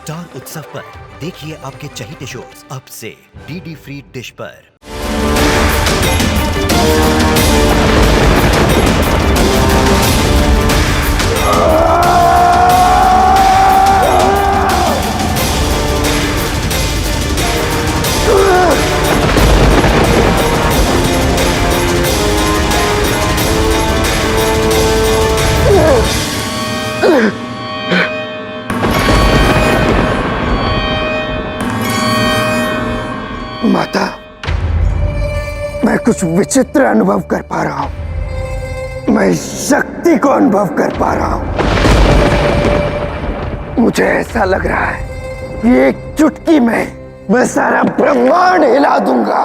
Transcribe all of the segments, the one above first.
Star उत्सव पर देखिए आपके चहीते शोज अब से डीडी फ्री डिश पर। माता, मैं कुछ विचित्र अनुभव कर पा रहा हूं। मैं शक्ति को अनुभव कर पा रहा हूं। मुझे ऐसा लग रहा है कि एक चुटकी में मैं सारा ब्रह्मांड हिला दूंगा।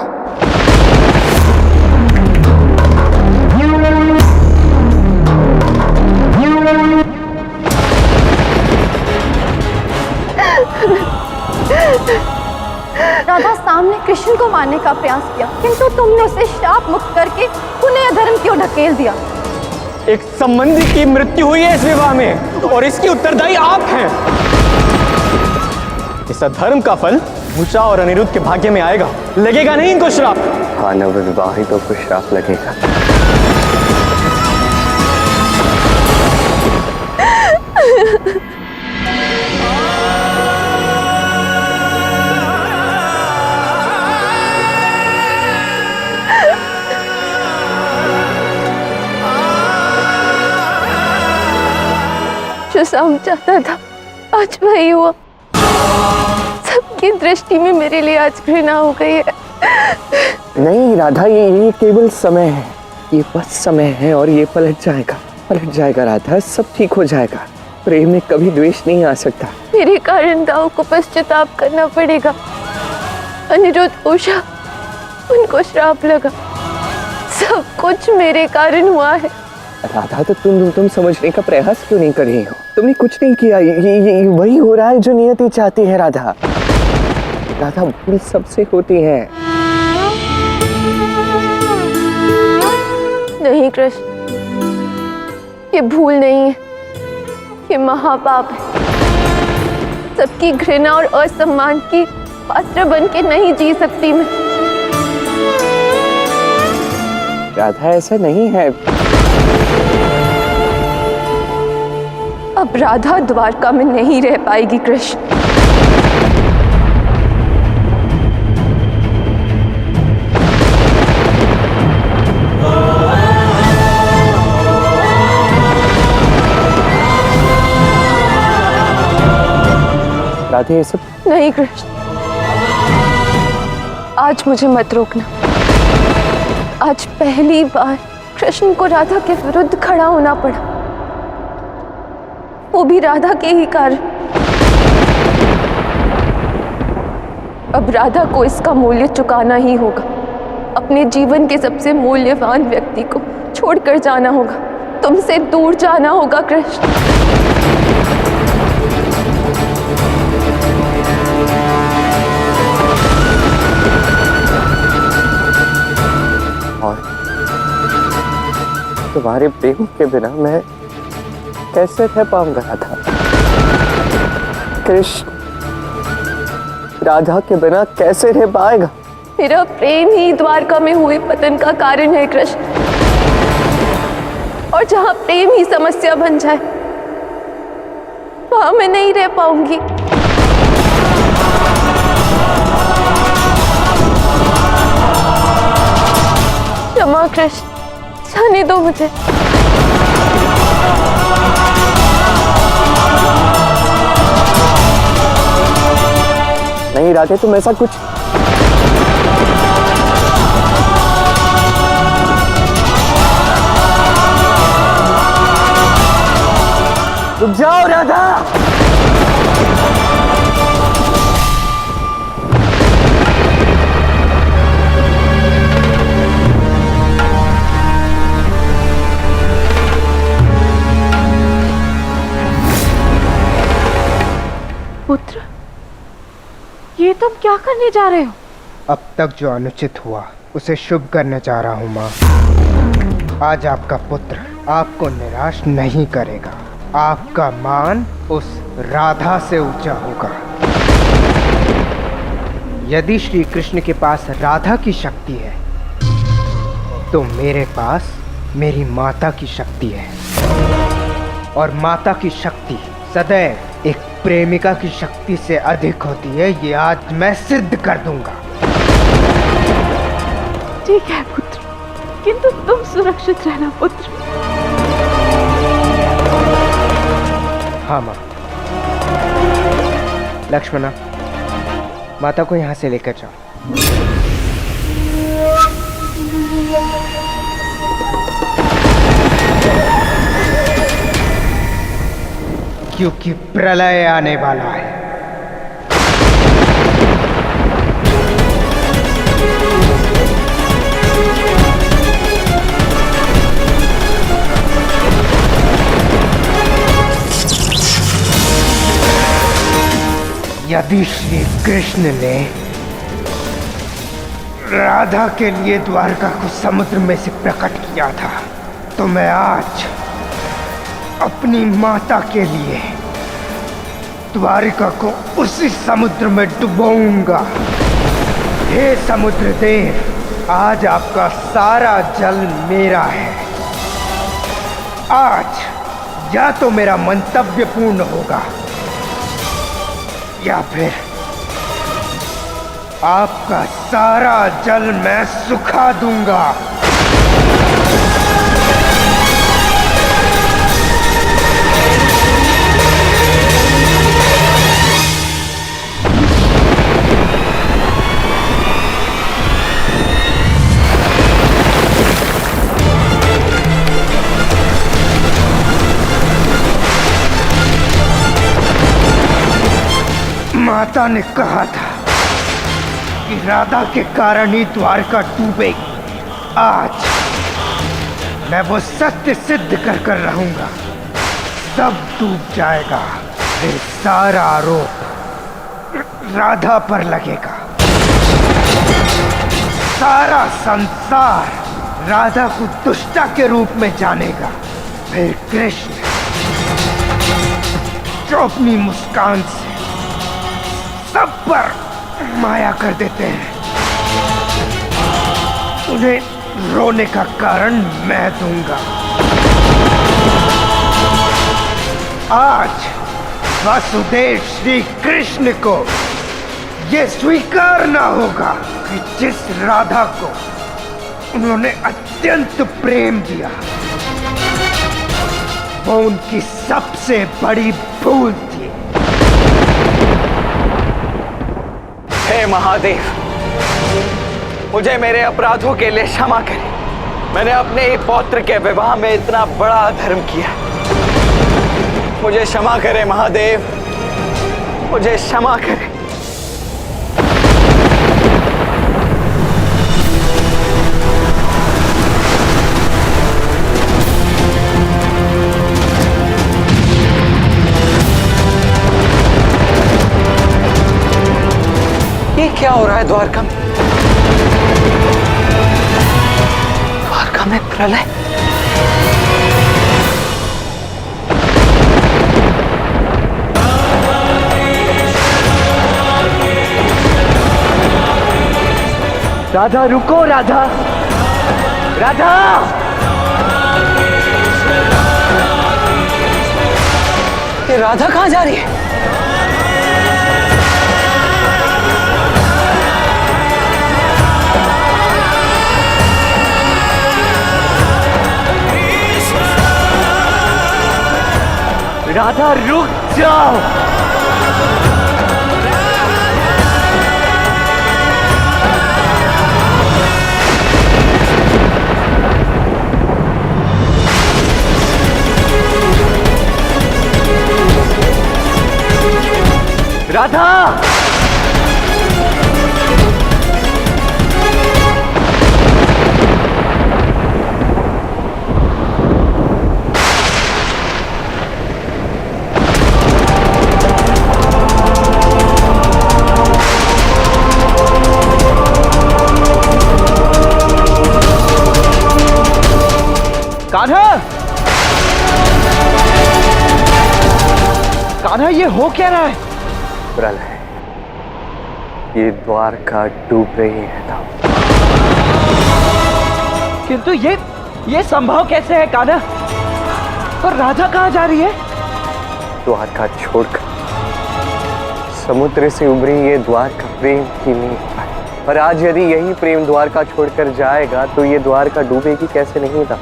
राधा सामने कृष्ण को मारने का प्रयास किया, किंतु तुमने उसे श्राप मुक्त करके पुनः अधर्म क्यों ढकेल दिया? एक संबंधी की मृत्यु हुई है इस विवाह में और इसकी उत्तरदायी आप हैं। इस अधर्म का फल उषा और अनिरुद्ध के भाग्य में आएगा। लगेगा नहीं इनको श्राप? हाँ, नवविवाहितों को श्राप लगेगा। जो शाम चाहता था आज वही हुआ। सबकी दृष्टि में मेरे लिए आज घृणा हो गई है। नहीं राधा, ये केवल समय है। ये बस समय है और ये पलट जाएगा राधा। सब ठीक हो जाएगा। प्रेम में कभी द्वेष नहीं आ सकता। मेरे कारण दाऊ को पश्चाताप करना पड़ेगा। अनिरुद्ध, उषा, उनको श्राप लगा। सब कुछ मेरे कारण हुआ है। राधा, तो तुम समझने का प्रयास क्यों नहीं कर रही हो? तुमने कुछ नहीं किया। ये वही हो रहा है जो नियति चाहती है। राधा, भूल सबसे होती है। नहीं कृष्ण, ये भूल नहीं है, ये महापाप है। सबकी घृणा और असम्मान की पात्र बन के नहीं जी सकती मैं। राधा, ऐसा नहीं है। अब राधा द्वारका में नहीं रह पाएगी कृष्ण। राधे, ये सब नहीं कृष्ण, आज मुझे मत रोकना। आज पहली बार कृष्ण को राधा के विरुद्ध खड़ा होना पड़ा, वो भी राधा के ही कारण। अब राधा को इसका मूल्य चुकाना ही होगा। अपने जीवन के सबसे मूल्यवान व्यक्ति को छोड़कर जाना होगा, तुमसे दूर जाना होगा कृष्ण। और तुम्हारे प्रेम के बिना मैं कैसे रह पाऊंगा राधा? कृष्ण राधा के बिना कैसे रह पाएगा? मेरा प्रेम ही द्वारका में हुए पतन का कारण है कृष्ण। और जहां प्रेम ही समस्या बन जाए, वहां मैं नहीं रह पाऊंगी। क्षमा कृष्ण, जाने दो मुझे। नहीं राधे, तुम ऐसा कुछ रुक जाओ राधा। पुत्र, ये तुम क्या करने जा रहे हो? अब तक जो अनुचित हुआ उसे शुभ करने जा रहा हूँ माँ। आज आपका पुत्र आपको निराश नहीं करेगा। आपका मान उस राधा से ऊंचा होगा। यदि श्री कृष्ण के पास राधा की शक्ति है तो मेरे पास मेरी माता की शक्ति है, और माता की शक्ति सदैव एक प्रेमिका की शक्ति से अधिक होती है। ये आज मैं सिद्ध कर दूंगा। ठीक है पुत्र, किंतु तुम सुरक्षित रहना पुत्र। हाँ माँ। लक्ष्मणा, माता को यहाँ से लेकर जाओ। क्योंकि प्रलय आने वाला है। यदि श्री कृष्ण ने राधा के लिए द्वारका को समुद्र में से प्रकट किया था, तो मैं आज अपनी माता के लिए द्वारिका को उसी समुद्र में डुबोऊंगा। हे समुद्र देव, आज आपका सारा जल मेरा है। आज या तो मेरा मंतव्य पूर्ण होगा या फिर आपका सारा जल मैं सुखा दूंगा। माता ने कहा था कि राधा के कारण ही द्वारका डूबेगी। आज मैं वो सत्य सिद्ध कर रहूंगा। सब डूब जाएगा, फिर सारा आरोप राधा पर लगेगा। सारा संसार राधा को दुष्टा के रूप में जानेगा। फिर कृष्ण जो अपनी मुस्कान से सब पर माया कर देते हैं, उन्हें रोने का कारण मैं दूंगा। आज वासुदेव श्री कृष्ण को यह स्वीकार ना होगा कि जिस राधा को उन्होंने अत्यंत प्रेम दिया, वो उनकी सबसे बड़ी भूल थी। हे महादेव, मुझे मेरे अपराधों के लिए क्षमा करें। मैंने अपने ही पौत्र के विवाह में इतना बड़ा अधर्म किया। मुझे क्षमा करें महादेव, मुझे क्षमा करें। ये क्या हो रहा है द्वारका में? द्वारका में प्रलय? राधा रुको, राधा, राधा! ये राधा कहाँ जा रही है? राधा रुक जाओ। राधा! कान्हा! ये हो क्या रहा है? प्रलय, ये द्वारका डूब रही है दाऊ। किंतु ये संभव कैसे है कान्हा? और राधा कहाँ जा रही है? द्वारका छोड़कर समुद्र से उभरी ये द्वारका प्रेम की नींव है। और आज यदि यही प्रेम द्वारका छोड़कर जाएगा तो ये द्वारका डूबेगी कैसे नहीं था।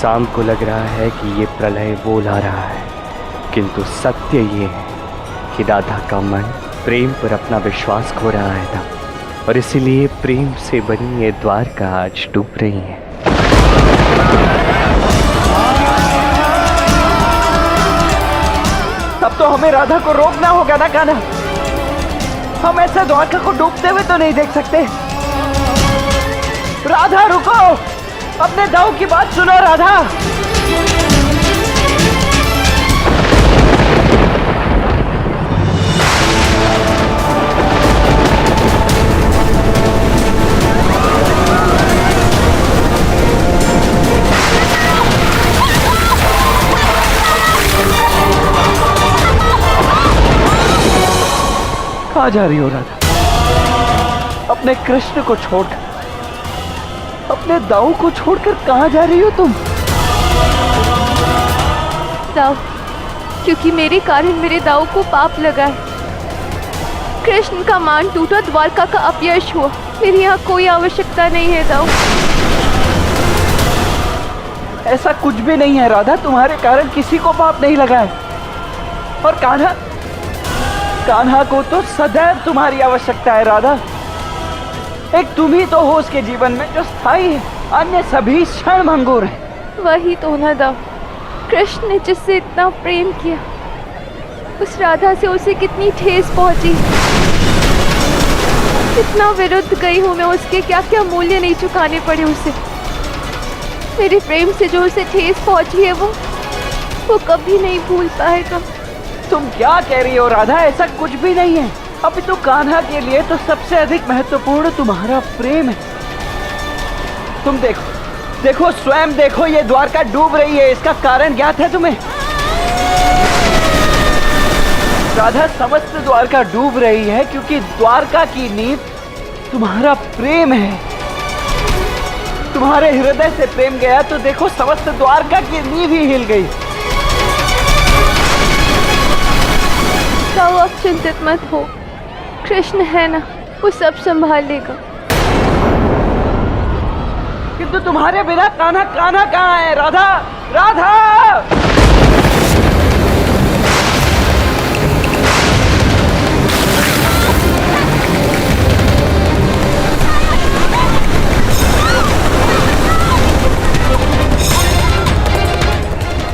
शाम को लग रहा है कि ये प्रलय बोला रहा है, किंतु सत्य ये है कि राधा का मन प्रेम पर अपना विश्वास खो रहा है था, और इसीलिए प्रेम से बनी ये द्वारका आज डूब रही है। तब तो हमें राधा को रोकना होगा ना कान्हा। हम ऐसे द्वारका को डूबते हुए तो नहीं देख सकते। राधा रुको, अपने दाऊ की बात सुनो राधा। कहाँ जा रही हो राधा? अपने कृष्ण को छोड़कर, अपने दाऊ को छोड़कर कहाँ जा रही हो तुम? दाऊ, क्योंकि मेरे कारण मेरे दाऊ को पाप लगा है। कृष्ण का मान टूटा, द्वारका का अपयश हुआ। मेरी यहाँ कोई आवश्यकता नहीं है दाऊ। ऐसा कुछ भी नहीं है राधा, तुम्हारे कारण किसी को पाप नहीं लगा है। और कान्हा को तो सदैव तुम्हारी आवश्यकता है राधा। एक तुम ही तो हो उसके जीवन में जो स्थायी है, अन्य सभी क्षण भंगुर है। वही तो ना दाऊ, कृष्ण ने जिससे इतना प्रेम किया, उस राधा से उसे कितनी ठेस पहुंची। कितना विरुद्ध गई हूँ मैं उसके, क्या क्या मूल्य नहीं चुकाने पड़े उसे। मेरे प्रेम से जो उसे ठेस पहुंची है वो कभी नहीं भूल पाएगा। तुम क्या कह रही हो राधा? ऐसा कुछ भी नहीं है। अभी तो कान्हा के लिए तो सबसे अधिक महत्वपूर्ण तुम्हारा प्रेम है। तुम देखो स्वयं देखो, ये द्वारका डूब रही है। इसका कारण ज्ञात है तुम्हें? राधा, समस्त द्वारका डूब रही है क्योंकि द्वारका की नींव तुम्हारा प्रेम है। तुम्हारे हृदय से प्रेम गया तो देखो समस्त द्वारका की नींव ही हिल गई। दाऊ, आप चिंतित मत हो, कृष्ण है ना, वो सब संभाल लेगा। किंतु तुम्हारे बिना कान्हा कहाँ है? राधा, राधा!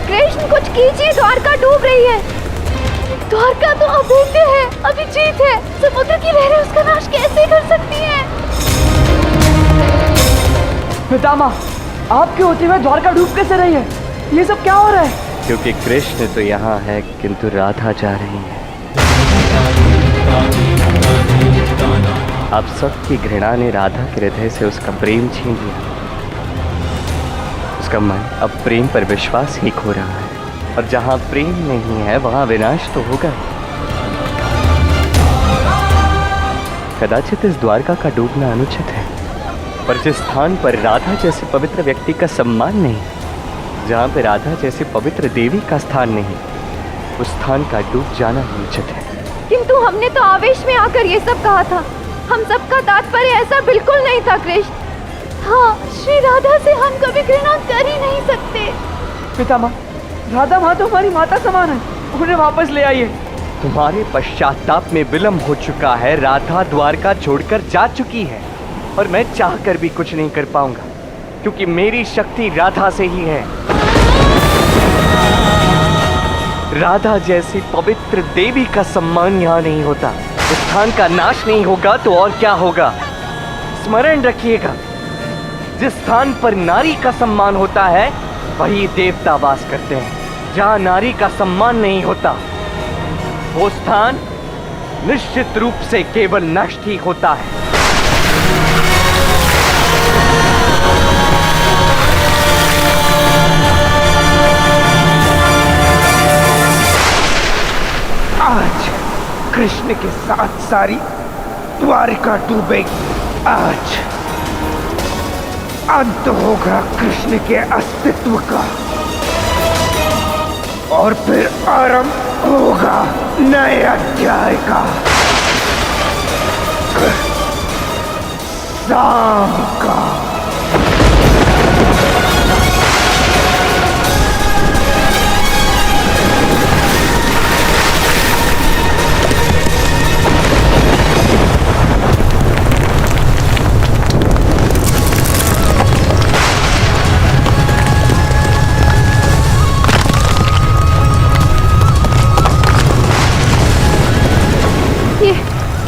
कृष्ण, कुछ कीजिए, द्वारका डूब रही है। द्वारका तो अभेद्य है, अभिजीत है। समुद्र की लहरें उसका नाश कैसे कर सकती हैं? पितामह, आपके होते हुए द्वारका डूब कैसे रही है? ये सब क्या हो रहा है? क्योंकि कृष्ण तो यहाँ है, किंतु राधा जा रही है। अब सबकी घृणा ने राधा के हृदय से उसका प्रेम छीन लिया। उसका मन अब प्रेम पर विश्वास ही खो रहा है, और जहाँ प्रेम नहीं है वहाँ विनाश तो होगा। कदाचित इस द्वारका का डूबना अनुचित है, पर जिस स्थान पर राधा जैसे पवित्र व्यक्ति का सम्मान नहीं, जहाँ पर राधा जैसे पवित्र देवी का स्थान नहीं, उस स्थान का डूब जाना अनुचित है। किंतु हमने तो आवेश में आकर ये सब कहा था। हम सबका तात्पर्य ऐसा बिल्कुल नहीं था कृष्ण। हाँ, श्री राधा से हम कभी घृणा कर ही नहीं सकते। पितामह, राधा माँ तो हमारी माता समान है, उन्हें वापस ले आइए। तुम्हारे पश्चाताप में विलंब हो चुका है। राधा द्वारका छोड़कर जा चुकी है, और मैं चाहकर भी कुछ नहीं कर पाऊंगा, क्योंकि मेरी शक्ति राधा से ही है। राधा जैसी पवित्र देवी का सम्मान यहाँ नहीं होता। स्थान का नाश नहीं होगा तो और क्या होगा? स्मरण रखिएगा, जिस स्थान पर नारी का सम्मान होता है वही देवता वास करते हैं। जहाँ नारी का सम्मान नहीं होता वो स्थान निश्चित रूप से केवल नष्ट ही होता है। कृष्ण के साथ सारी द्वारिका डूबेगी। आज अंत होगा कृष्ण के अस्तित्व का और फिर आरंभ होगा नए अध्याय का। शाम का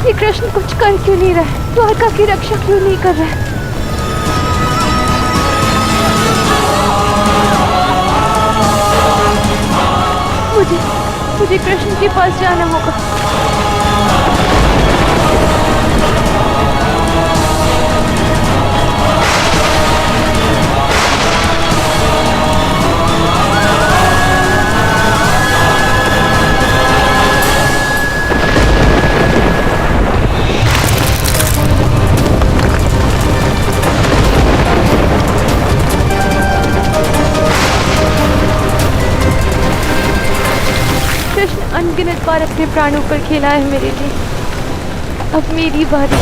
ये कृष्ण कुछ कर क्यों नहीं रहा है? द्वारका की रक्षा क्यों नहीं कर रहा है? मुझे कृष्ण के पास जाना होगा। अनगिनत बार अपने प्राणों पर खेला है मेरे लिए। अब मेरी बारी।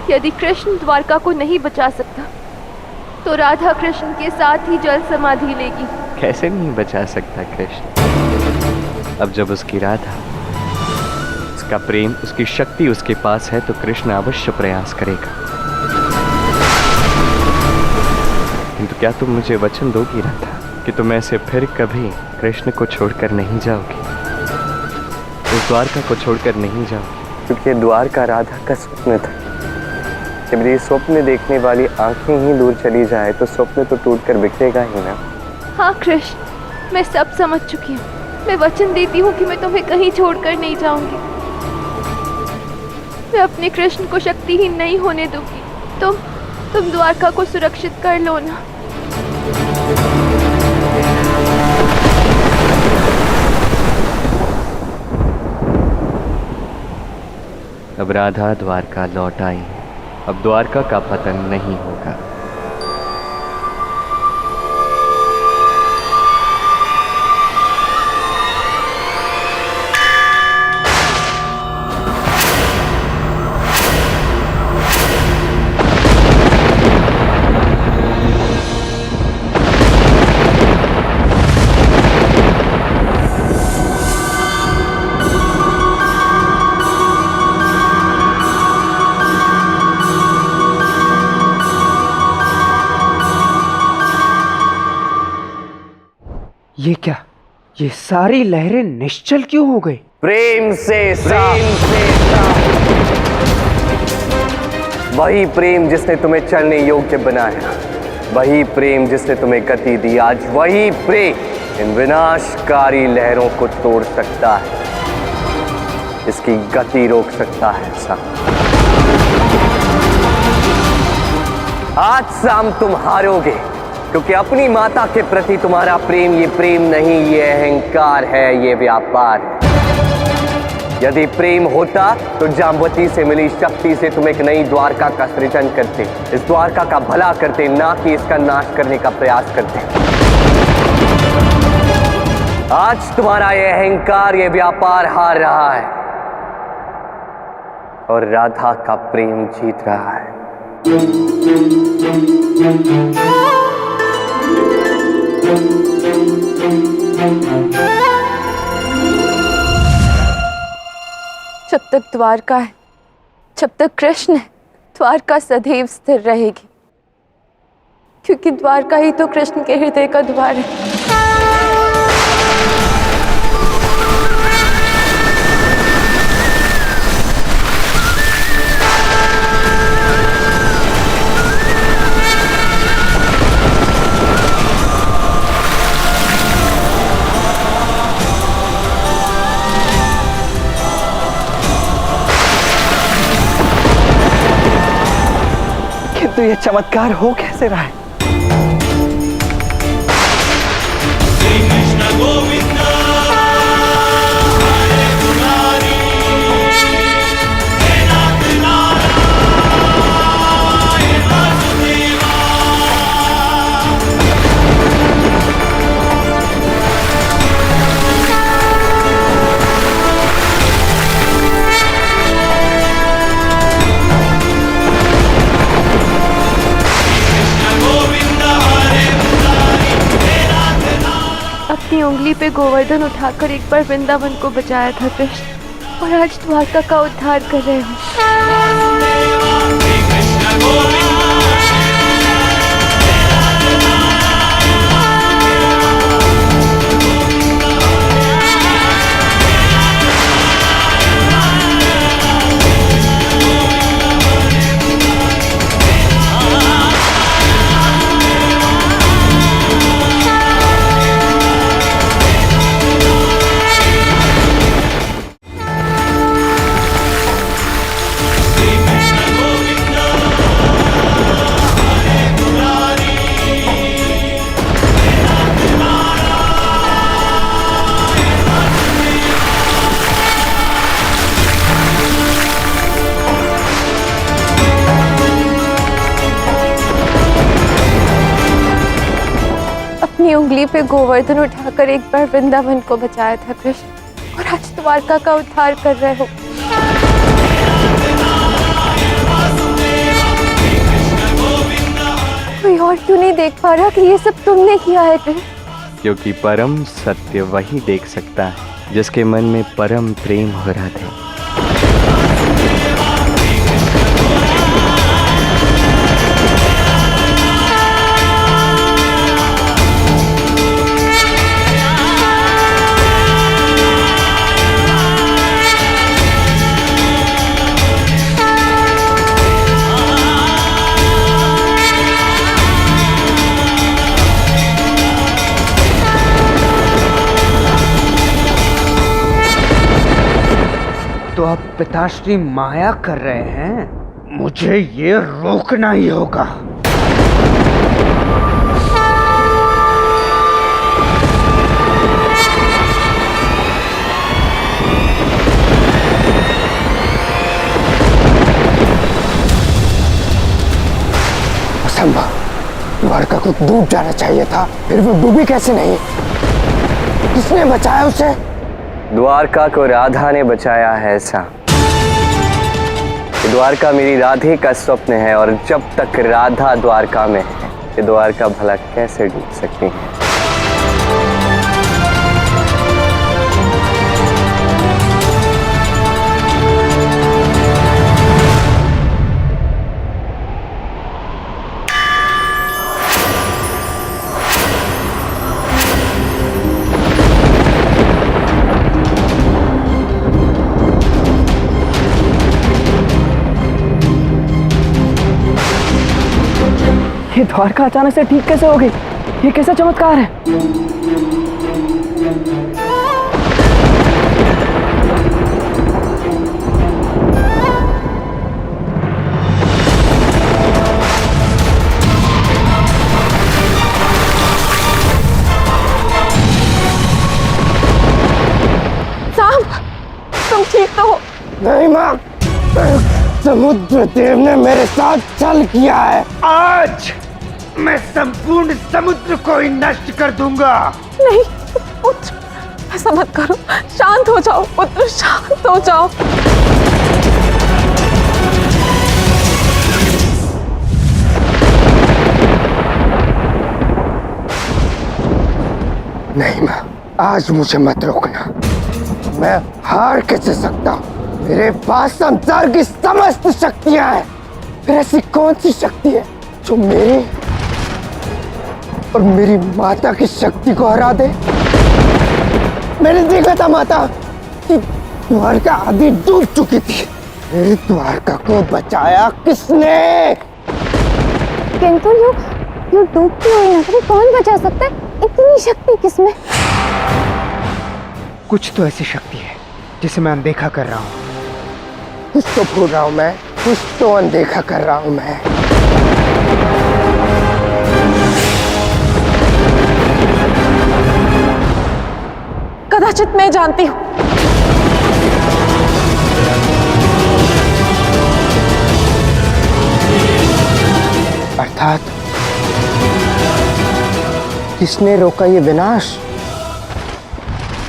यदि कृष्ण द्वारका को नहीं बचा सकता तो राधा कृष्ण के साथ ही जल समाधि लेगी। कैसे नहीं बचा सकता कृष्ण? अब जब उसकी राधा, उसका प्रेम, उसकी शक्ति उसके पास है तो कृष्ण अवश्य प्रयास करेगा। किंतु क्या तुम मुझे वचन दोगी राधा कि तुम ऐसे फिर कभी कृष्ण को छोड़कर नहीं जाओगी, इस द्वारका को छोड़कर नहीं जाओगी? क्योंकि द्वारका राधा का स्वप्न था। जब ये स्वप्न देखने वाली आंखें ही दूर चली जाए तो स्वप्न तो टूटकर बिखरेगा ही ना। हाँ कृष्ण, मैं सब समझ चुकी हूँ। मैं वचन देती हूँ कि मैं तुम्हें कहीं छोड़कर नहीं जाऊंगी। मैं अपने कृष्ण को शक्तिहीन नहीं होने दूंगी। तुम द्वारका को सुरक्षित कर लो ना। अब राधा द्वारका लौट आई। अब द्वारका का पतन नहीं होगा। ये क्या? ये सारी लहरें निश्चल क्यों हो गई? प्रेम से वही प्रेम जिसने तुम्हें चलने योग्य बनाया, वही प्रेम जिसने तुम्हें गति दी, आज वही प्रेम इन विनाशकारी लहरों को तोड़ सकता है, इसकी गति रोक सकता है। आज शाम तुम हारोगे, क्योंकि अपनी माता के प्रति तुम्हारा प्रेम ये प्रेम नहीं, ये अहंकार है, ये व्यापार है। यदि प्रेम होता तो जाम्बवती से मिली शक्ति से तुम एक नई द्वारका का सृजन करते, इस द्वारका का भला करते, ना कि इसका नाश करने का प्रयास करते। आज तुम्हारा ये अहंकार, ये व्यापार हार रहा है और राधा का प्रेम जीत रहा है। जब तक द्वारका है, जब तक कृष्ण है, द्वारका सदैव स्थिर रहेगी, क्योंकि द्वारका ही तो कृष्ण के हृदय का द्वार है। किंतु यह चमत्कार हो कैसे रहा है? अपनी उंगली पे गोवर्धन उठाकर एक बार वृंदावन को बचाया था कृष्ण, और आज द्वारका का उद्धार कर रहे हो। अपनी उंगली पे गोवर्धन उठाकर एक बार वृंदावन को बचाया था कृष्ण, और आज द्वारका का उद्धार कर रहे हो। कोई और क्यों नहीं देख पा रहा कि ये सब तुमने किया है कृष्ण? क्योंकि परम सत्य वही देख सकता है जिसके मन में परम प्रेम हो रहा था। तो अब पिताश्री माया कर रहे हैं, मुझे ये रोकना ही होगा। असंभव, द्वारका को डूब जाना चाहिए था, फिर वो डूबी कैसे नहीं? किसने बचाया उसे? द्वारका को राधा ने बचाया है। ऐसा द्वारका मेरी राधे का स्वप्न है, और जब तक राधा द्वारका में है, ये द्वारका भला कैसे डूब सकती है? ये द्वारका अचानक से ठीक कैसे हो गई? ये कैसा चमत्कार है? सांप, तुम ठीक तो हो? नहीं माँ, समुद्र देव ने मेरे साथ छल किया है। आज मैं संपूर्ण समुद्र को ही नष्ट कर दूंगा। नहीं पुत्र, ऐसा मत करो, शांत हो जाओ पुत्र, शांत हो जाओ। नहीं माँ, आज मुझे मत रोकना। मैं हार कैसे सकता हूँ? मेरे पास संसार की समस्त शक्तियां हैं। फिर ऐसी कौन सी शक्ति है जो मेरी और मेरी माता की शक्ति को हरा दे? मैंने देखा था माता कि द्वारका आदि डूब चुकी थी। मेरी द्वारका को बचाया किसने? किंतु यू डूबती हुई नगरी कौन बचा सकता है? इतनी शक्ति किसमें? कुछ तो ऐसी शक्ति है जिसे मैं अनदेखा कर रहा हूँ। कुछ तो भूल रहा हूँ मैं, कुछ तो अनदेखा कर रहा हूँ मैं। कदाचित मैं जानती हूँ। अर्थात किसने रोका ये विनाश?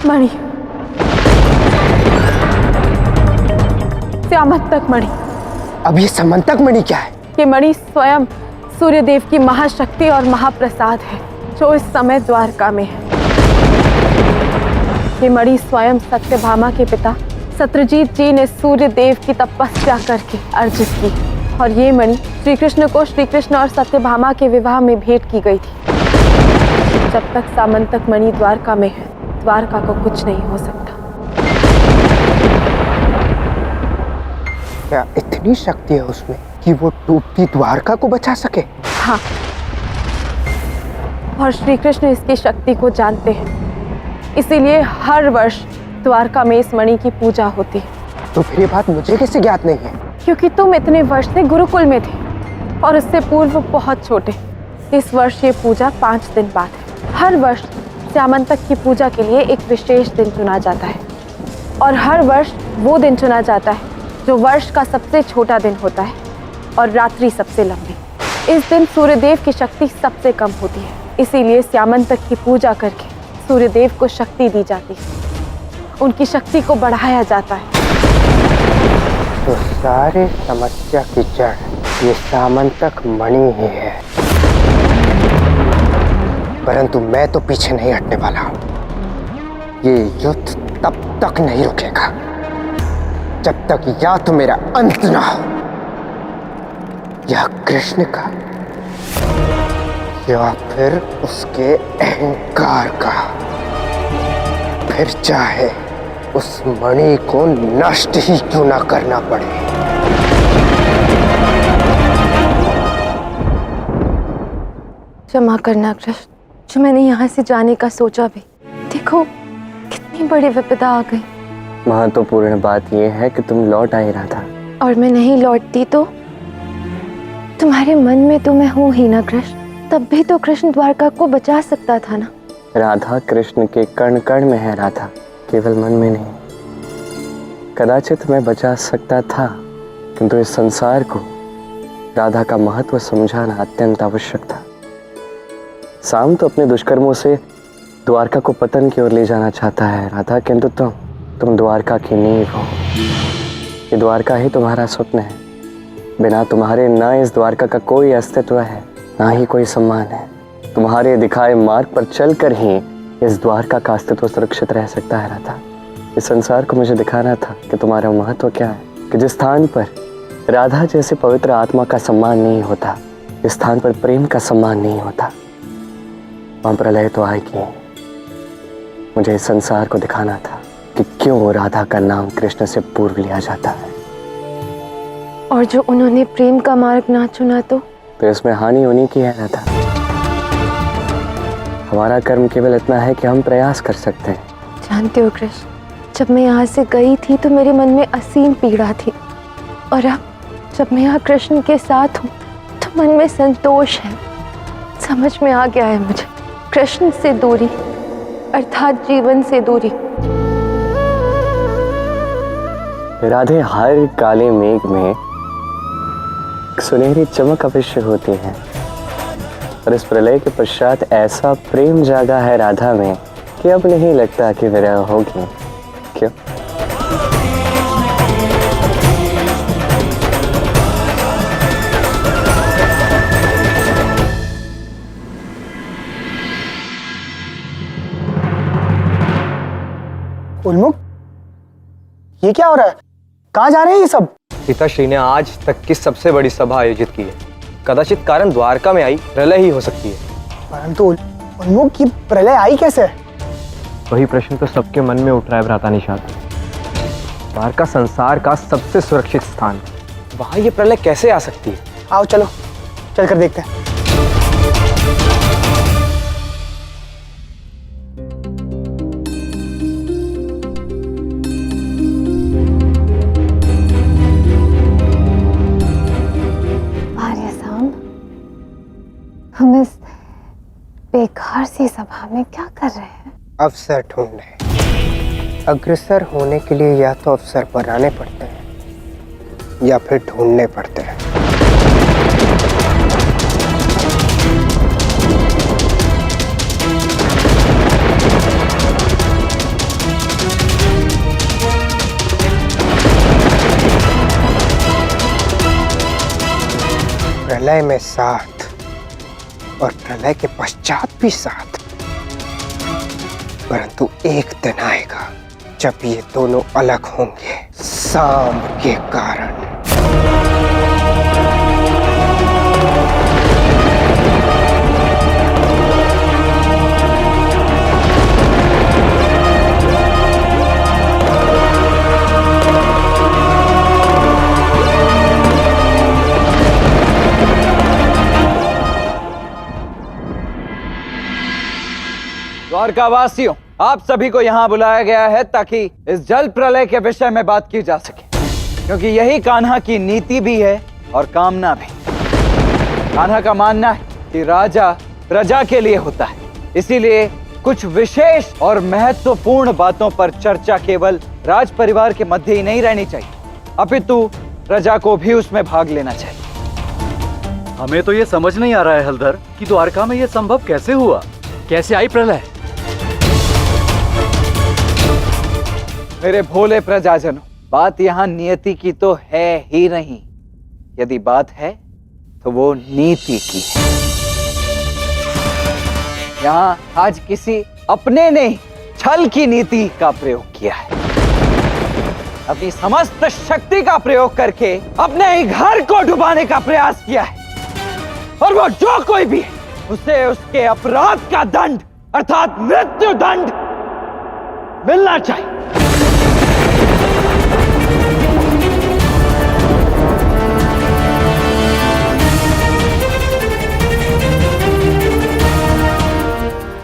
मणि, स्यामंतक मणि। अब ये समंतक मणि क्या है? ये मणि स्वयं सूर्यदेव की महाशक्ति और महाप्रसाद है, जो इस समय द्वारका में है। ये मणि स्वयं सत्यभामा के पिता सत्यजीत जी ने सूर्यदेव की तपस्या करके अर्जित की, और ये मणि श्री कृष्ण को श्री कृष्ण और सत्यभामा के विवाह में भेंट की गई थी। जब तक सामंतक मणि द्वारका में है, द्वारका को कुछ नहीं हो सकता। क्या इतनी शक्ति है उसमें कि वो डूबती द्वारका को बचा सके? हाँ, और श्री कृष्ण इसकी शक्ति को जानते हैं, इसीलिए हर वर्ष द्वारका में इस मणि की पूजा होती है। तो फिर ये बात मुझे कैसे ज्ञात नहीं है? क्योंकि तुम इतने वर्ष से गुरुकुल में थे और उससे पूर्व बहुत छोटे। इस वर्ष ये पूजा 5 दिन बाद है। हर वर्ष स्यामंतक की पूजा के लिए एक विशेष दिन चुना जाता है, और हर वर्ष वो दिन चुना जाता है जो वर्ष का सबसे छोटा दिन होता है और रात्रि सबसे लंबी। इस दिन सूर्यदेव की शक्ति सबसे कम होती है, इसीलिए स्यामंतक की पूजा करके सूर्यदेव को शक्ति दी जाती है, उनकी शक्ति को बढ़ाया जाता है। तो सारे समस्या की जड़ ये सामंतक मणि ही है। परंतु मैं तो पीछे नहीं हटने वाला हूं। ये युद्ध तब तक नहीं रुकेगा जब तक या तो मेरा अंत ना हो, या कृष्ण का, या फिर उसके अहंकार का। फिर चाहे उस मणि को नष्ट ही क्यों ना करना पड़े। क्षमा करना कृष्ण, जो मैंने यहाँ से जाने का सोचा भी। देखो कितनी बड़ी विपदा आ गई। महत्वपूर्ण बात यह है कि तुम लौट आ ही रहा था। और मैं नहीं लौटती तो तुम्हारे मन में तो मैं हूँ ही ना कृष्ण। तब भी तो कृष्ण द्वारका को बचा सकता था ना। राधा कृष्ण के कण कण में है राधा, केवल मन में नहीं। कदाचित मैं बचा सकता था, किंतु इस संसार को राधा का महत्व समझाना अत्यंत आवश्यक था। साम तो अपने दुष्कर्मों से द्वारका को पतन की ओर ले जाना चाहता है राधा, किंतु तुम द्वारका की नींव हो। ये द्वारका ही तुम्हारा स्वप्न है। बिना तुम्हारे ना इस द्वारका का कोई अस्तित्व है, ना ही कोई सम्मान है। तुम्हारे दिखाए मार्ग पर चलकर ही इस द्वारका का अस्तित्व सुरक्षित रह सकता है राधा। इस संसार को मुझे दिखाना था कि तुम्हारा महत्व क्या है, कि जिस स्थान पर राधा जैसे पवित्र आत्मा का सम्मान नहीं होता, जिस स्थान पर प्रेम का सम्मान नहीं होता, वहां प्रलय तो आएगी। मुझे इस संसार को दिखाना था कि क्यों राधा का नाम कृष्ण से पूर्व लिया जाता है। और जो उन्होंने प्रेम का मार्ग ना चुना तो इसमें हानि होने की है राधा। हमारा कर्म केवल इतना है कि हम प्रयास कर सकते हैं। जानते हो कृष्ण, जब मैं यहाँ से गई थी तो मेरे मन में असीम पीड़ा थी, और अब जब मैं यहाँ कृष्ण के साथ हूँ तो मन में संतोष है। समझ में आ गया है मुझे, कृष्ण से दूरी अर्थात जीवन से दूरी। राधे, हर काले मेघ में सुनहरी चमक अवश्य होती है, और इस प्रलय के पश्चात ऐसा प्रेम जागा है राधा में कि अब नहीं लगता कि विरह होगी। क्यों? उन्मुख, ये क्या हो रहा है? कहाँ जा रहे हैं ये सब? पिताश्री ने आज तक की सबसे बड़ी सभा आयोजित की है। कदाचित कारण द्वारका में आई प्रलय ही हो सकती है। परंतु उन्मुख, ये प्रलय आई कैसे? वही प्रश्न तो सबके मन में उठ रहा है भ्राता निषाद। द्वारका संसार का सबसे सुरक्षित स्थान, वहां ये प्रलय कैसे आ सकती है? आओ चलो, चलकर देखते हैं। हम इस बेकार सी सभा में क्या कर रहे हैं? अवसर ढूंढने। अग्रसर होने के लिए या तो अवसर बनाने पड़ते हैं या फिर ढूंढने पड़ते हैं। प्रलय में साथ और प्रलय के पश्चात भी साथ, परंतु एक दिन आएगा जब ये दोनों अलग होंगे सांब के कारण। द्वारकावासियों, आप सभी को यहाँ बुलाया गया है ताकि इस जल प्रलय के विषय में बात की जा सके, क्योंकि यही कान्हा की नीति भी है और कामना भी। कान्हा का मानना है कि राजा प्रजा के लिए होता है, इसीलिए कुछ विशेष और महत्वपूर्ण बातों पर चर्चा केवल राज परिवार के मध्य ही नहीं रहनी चाहिए, अपितु प्रजा को भी उसमें भाग लेना चाहिए। हमें तो ये समझ नहीं आ रहा है हलधर कि द्वारका में ये संभव कैसे हुआ, कैसे आई प्रलय? मेरे भोले प्रजाजनों, बात यहाँ नियति की तो है ही नहीं। यदि बात है तो वो नीति की है। यहाँ आज किसी अपने ने छल की नीति का प्रयोग किया है। अपनी समस्त शक्ति का प्रयोग करके अपने ही घर को डुबाने का प्रयास किया है, और वो जो कोई भी है उसे उसके अपराध का दंड अर्थात मृत्यु दंड मिलना चाहिए।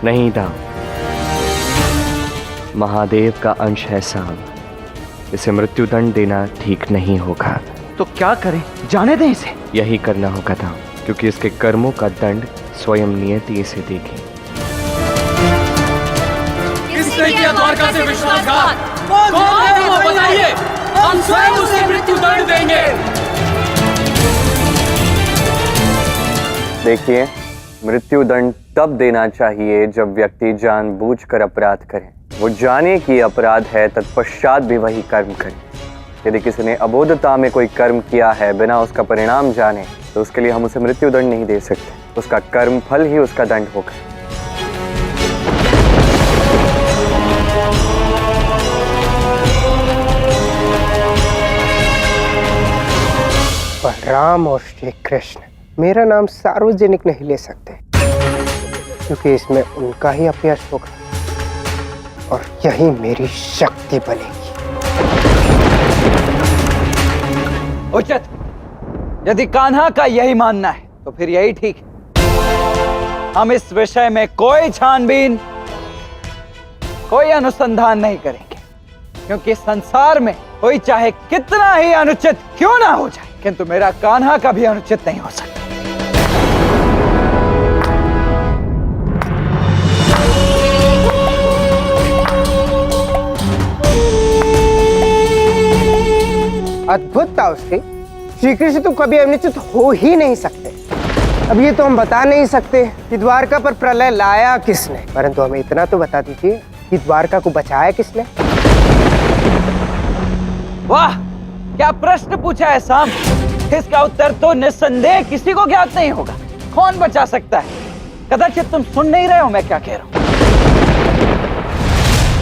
नहीं दाम, महादेव का अंश है सांब, इसे मृत्युदंड देना ठीक नहीं होगा। तो क्या करें? जाने दें इसे। यही करना होगा दाम, क्योंकि इसके कर्मों का दंड स्वयं नियति इसे देगी। किसने किया द्वारका से विश्वासघात? कौन है वो बताइए, हम स्वयं उसे मृत्यु दंड देंगे। देखिए, मृत्युदंड तब देना चाहिए जब व्यक्ति जानबूझकर अपराध करे, वो जाने कि अपराध है, तत्पश्चात भी वही कर्म करे। यदि किसी ने अबोधता में कोई कर्म किया है बिना उसका परिणाम जाने, तो उसके लिए हम उसे मृत्युदंड नहीं दे सकते। उसका कर्म फल ही उसका दंड होगा। बलराम और श्री कृष्ण मेरा नाम सार्वजनिक नहीं ले सकते, क्योंकि इसमें उनका ही अपयश होगा और यही मेरी शक्ति बनेगी। उचित। यदि कान्हा का यही मानना है तो फिर यही ठीक है। हम इस विषय में कोई छानबीन, कोई अनुसंधान नहीं करेंगे, क्योंकि संसार में कोई चाहे कितना ही अनुचित क्यों ना हो जाए, किंतु मेरा कान्हा का भी अनुचित नहीं हो सकता। अद्भुत था उसकी। श्री कृष्ण तो कभी अनुचित हो ही नहीं सकते। अब ये तो हम बता नहीं सकते कि द्वारका पर प्रलय लाया किसने, परंतु हमें इतना तो बता दीजिए कि द्वारका को बचाया किसने। वाह, क्या प्रश्न पूछा है साम। इसका उत्तर तो निस्संदेह किसी को ज्ञात नहीं होगा। कौन बचा सकता है? कदाचित तुम सुन नहीं रहे हो मैं क्या कह रहा हूं।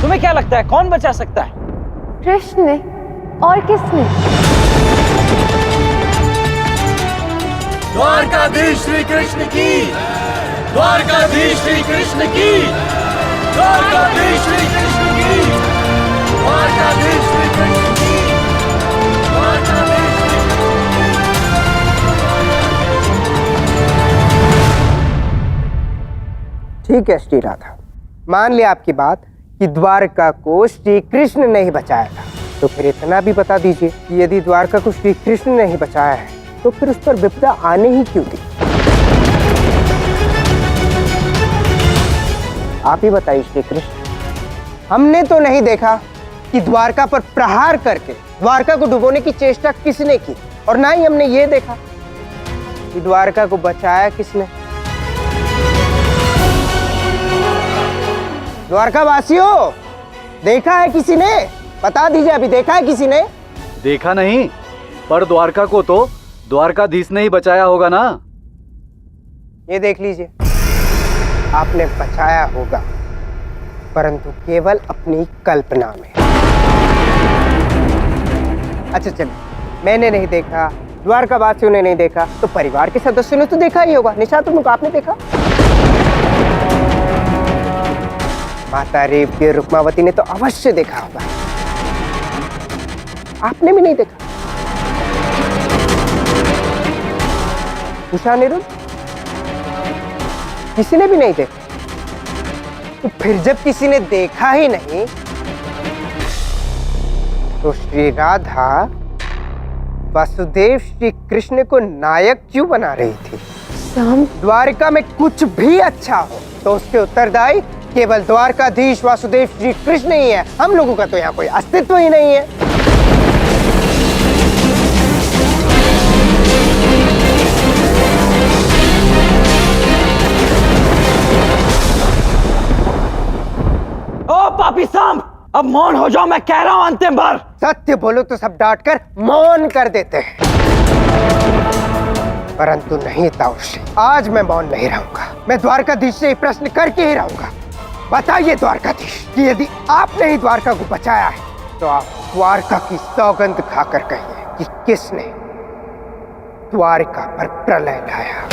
तुम्हें क्या लगता है कौन बचा सकता है? कृष्ण ने। और किसने? द्वारकाधीश श्री कृष्ण की, द्वारकाधीश श्री कृष्ण की, द्वारकाधीश श्री कृष्ण की, द्वारकाधीश श्री कृष्ण की, द्वारकाधीश श्री ठीक है श्री राधा, मान लिया आपकी बात कि द्वारका को श्री कृष्ण ने ही बचाया था। तो फिर इतना भी बता दीजिए कि यदि द्वारका को श्री कृष्ण ने ही बचाया है तो फिर उस पर विपदा आने ही क्यों दी? आप ही बताइए श्री कृष्ण। हमने तो नहीं देखा कि द्वारका पर प्रहार करके द्वारका को डुबोने की चेष्टा किसने की, और ना ही हमने ये देखा कि द्वारका को बचाया किसने। द्वारका वासियों, देखा है किसी ने? बता दीजिए, अभी देखा है किसी ने? देखा नहीं, पर द्वारका को तो द्वारकाधीश ने ही बचाया होगा ना। ये देख लीजिए, आपने बचाया होगा, परंतु केवल अपनी कल्पना में। अच्छा चलिए, मैंने नहीं देखा, द्वारका वासियों ने नहीं देखा, तो परिवार के सदस्यों ने तो देखा ही होगा। निशा, तुमको आपने देखा? माता रेवती और रुक्मावती ने तो अवश्य देखा होगा। आपने भी नहीं देखा? उषा, अनिरुद्ध, किसी ने भी नहीं देखा? तो फिर जब किसी ने देखा ही नहीं तो श्री राधा वासुदेव श्री कृष्ण को नायक क्यों बना रही थी? साम, द्वारका में कुछ भी अच्छा हो तो उसके उत्तरदायी केवल द्वारकाधीश वासुदेव श्री कृष्ण ही है। हम लोगों का तो यहाँ कोई अस्तित्व ही नहीं है। ओ पापी सांप, अब मौन हो जाओ, मैं कह रहा हूं अंतिम बार। सत्य बोलो तो सब डांट कर मौन कर देते हैं, परंतु नहीं ताउश्री, आज मैं मौन नहीं रहूंगा। मैं द्वारकाधीश से प्रश्न करके ही रहूंगा। बताइए द्वारकाधीश कि यदि आपने ही द्वारका को बचाया है तो आप द्वारका की सौगंध खाकर कहिए कि किसने द्वारका पर प्रलय लाया।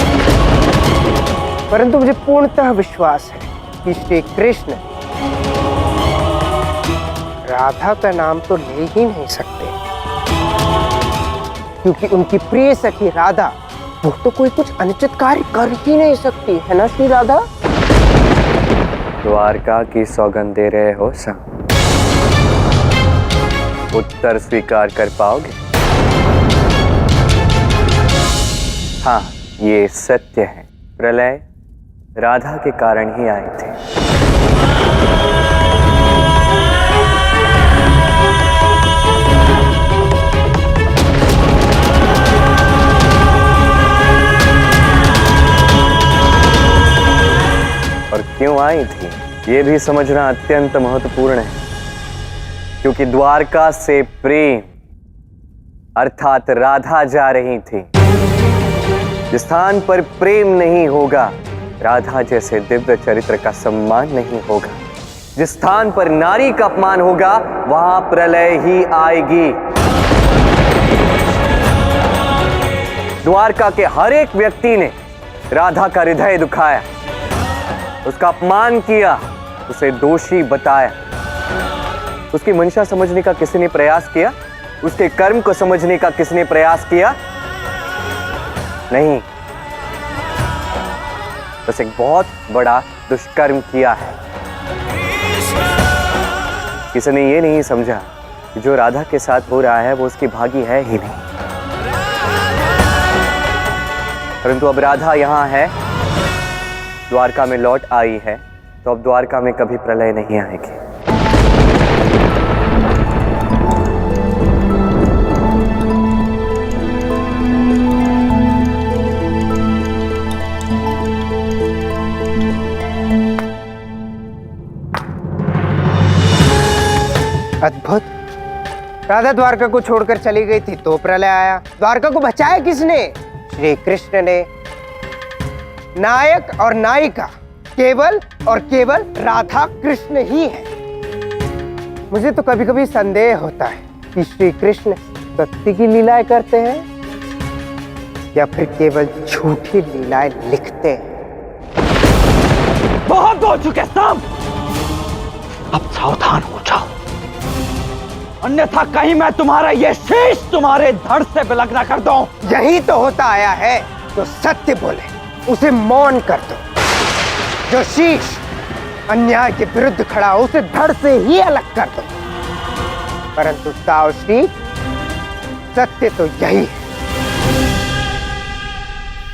परंतु मुझे पूर्णतः विश्वास है कि श्री कृष्ण राधा का नाम तो ले ही नहीं सकते, क्योंकि उनकी प्रिय सखी राधा वो तो कोई कुछ अनुचित कार्य कर ही नहीं सकती है ना श्री राधा? द्वारका की सौगंध दे रहे हो सब? उत्तर स्वीकार कर पाओगे? हाँ, ये सत्य है, प्रलय राधा के कारण ही आए थे। और क्यों आई थी ये भी समझना अत्यंत महत्वपूर्ण है, क्योंकि द्वारका से प्रेम अर्थात राधा जा रही थी। जिस स्थान पर प्रेम नहीं होगा, राधा जैसे दिव्य चरित्र का सम्मान नहीं होगा। जिस स्थान पर नारी का अपमान होगा, वहां प्रलय ही आएगी। द्वारका के हर एक व्यक्ति ने राधा का हृदय दुखाया, उसका अपमान किया, उसे दोषी बताया। उसकी मंशा समझने का किसी ने प्रयास किया? उसके कर्म को समझने का किसने प्रयास किया? नहीं, बस एक बहुत बड़ा दुष्कर्म किया है। किसी ने ये नहीं समझा कि जो राधा के साथ हो रहा है वो उसकी भागी है ही नहीं। परंतु अब राधा यहाँ है, द्वारका में लौट आई है, तो अब द्वारका में कभी प्रलय नहीं आएगी। अद्भुत। राधा द्वारका को छोड़कर चली गई थी तो प्रलय आया। द्वारका को बचाया किसने? श्री कृष्ण ने। नायक और नायिका केवल और केवल राधा कृष्ण ही है। मुझे तो कभी कभी संदेह होता है कि श्री कृष्ण सत्य की लीलाएं करते हैं या फिर केवल झूठी लीलाएं लिखते हैं। बहुत हो चुके सब, अब सावधान हो जाओ, अन्यथा कहीं मैं तुम्हारा ये शीश तुम्हारे धड़ से बिलग ना कर दूं। यही तो होता आया है। जो सत्य बोले उसे मौन कर दो, जो शीश अन्याय के विरुद्ध खड़ा हो उसे धड़ से ही अलग कर दो। परंतु सावश्री, सत्य तो यही है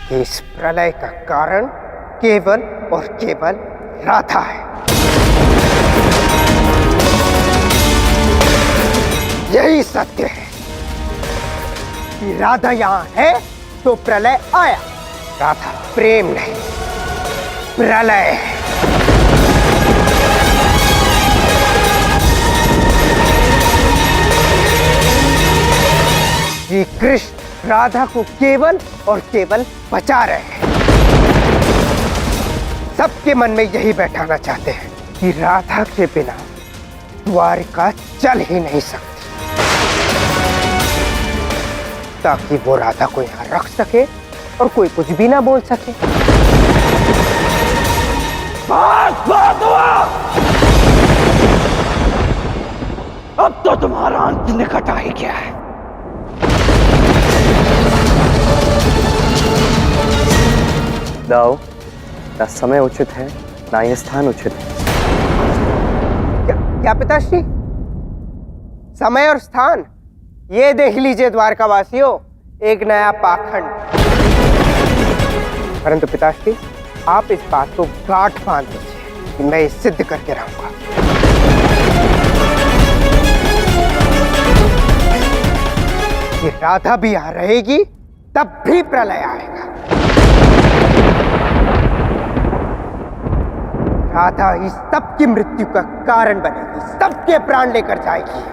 कि इस प्रलय का कारण केवल और केवल राधा है। यही सत्य है कि राधा यहां है तो प्रलय आया। राधा प्रेम नहीं, प्रलय है। श्री कृष्ण राधा को केवल और केवल बचा रहे हैं। सबके मन में यही बैठाना चाहते हैं कि राधा के बिना द्वारिका चल ही नहीं सकती, ताकि वो राधा को यहां रख सके और कोई कुछ भी ना बोल सके। बहुत हुआ, अब तो तुम्हारा अंत निकट आ ही गया है। दाऊ, ना समय उचित है ना ये स्थान उचित है। क्या पिताश्री? समय और स्थान ये देख लीजिए द्वारकावासियों, एक नया पाखंड। परंतु पिताश्री, आप इस बात को गांठ बांध लीजिए कि मैं इसे सिद्ध करके रहूंगा। कि राधा भी यहां रहेगी तब भी प्रलय आएगा। राधा ही सबकी मृत्यु का कारण बनेगी, सबके प्राण लेकर जाएगी।